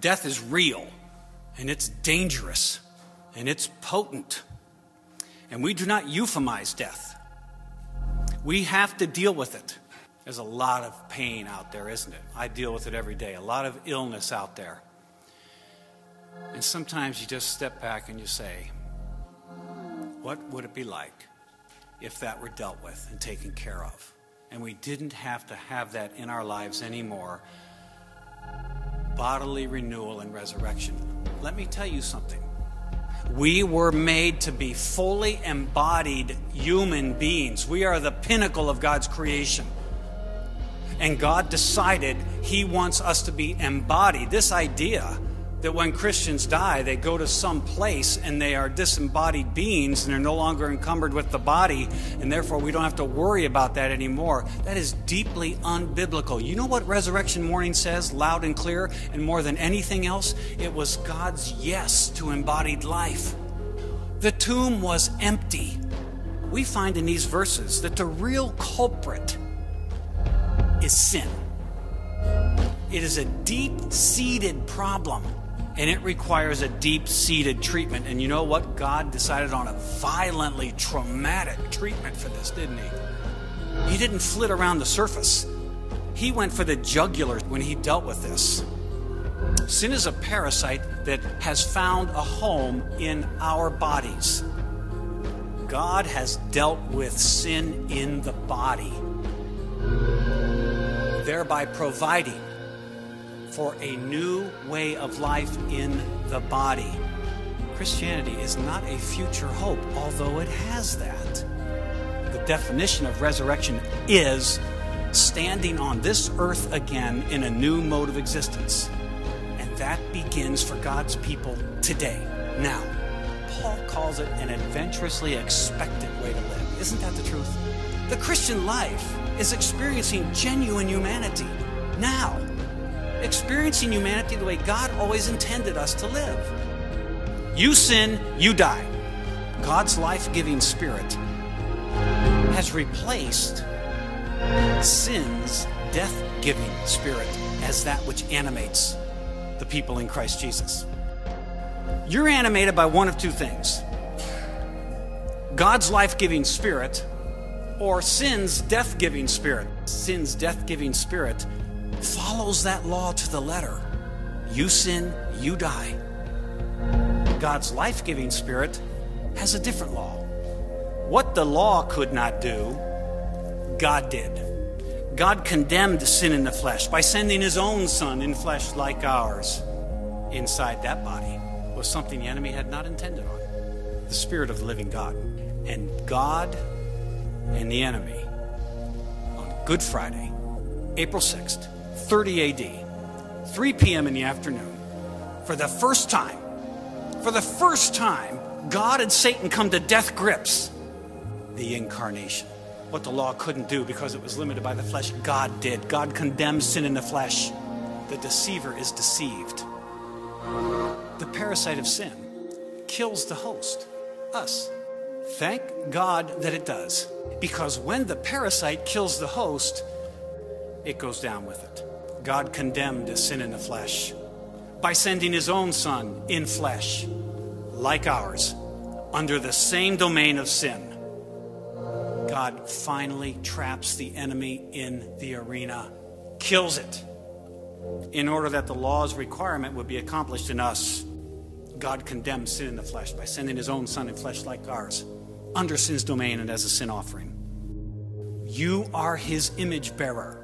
Death is real, and it's dangerous, and it's potent. And we do not euphemize death. We have to deal with it. There's a lot of pain out there, isn't it? I deal with it every day. A lot of illness out there. And sometimes you just step back and you say, what would it be like if that were dealt with and taken care of? And we didn't have to have that in our lives anymore. Bodily renewal and resurrection. Let me tell you something. We were made to be fully embodied human beings. We are the pinnacle of God's creation. And God decided He wants us to be embodied. This idea that when Christians die, they go to some place and they are disembodied beings and they're no longer encumbered with the body, and therefore we don't have to worry about that anymore. That is deeply unbiblical. You know what Resurrection Morning says loud and clear, and more than anything else? It was God's yes to embodied life. The tomb was empty. We find in these verses that the real culprit is sin. It is a deep-seated problem, and it requires a deep-seated treatment. And you know what? God decided on a violently traumatic treatment for this, didn't He? He didn't flit around the surface. He went for the jugular when He dealt with this. Sin is a parasite that has found a home in our bodies. God has dealt with sin in the body, thereby providing for a new way of life in the body. Christianity is not a future hope, although it has that. The definition of resurrection is standing on this earth again in a new mode of existence. And that begins for God's people today, now. Paul calls it an adventurously expectant way to live. Isn't that the truth? The Christian life is experiencing genuine humanity now. Experiencing humanity the way God always intended us to live. You sin, you die. God's life-giving Spirit has replaced sin's death-giving spirit as that which animates the people in Christ Jesus. You're animated by one of two things: God's life-giving Spirit or sin's death-giving spirit. Sin's death-giving spirit follows that law to the letter. You sin, you die. God's life-giving Spirit has a different law. What the law could not do, God did. God condemned sin in the flesh by sending His own Son in flesh like ours. Inside that body was something the enemy had not intended on: the Spirit of the living God. And God and the enemy on Good Friday, April 6th, 30 AD, 3 p.m. in the afternoon, for the first time, God and Satan come to death grips. The incarnation. What the law couldn't do because it was limited by the flesh, God did. God condemns sin in the flesh. The deceiver is deceived. The parasite of sin kills the host, us. Thank God that it does. Because when the parasite kills the host, it goes down with it. God condemned sin in the flesh by sending His own Son in flesh, like ours, under the same domain of sin. God finally traps the enemy in the arena, kills it, in order that the law's requirement would be accomplished in us. God condemned sin in the flesh by sending His own Son in flesh like ours, under sin's domain and as a sin offering. You are His image bearer.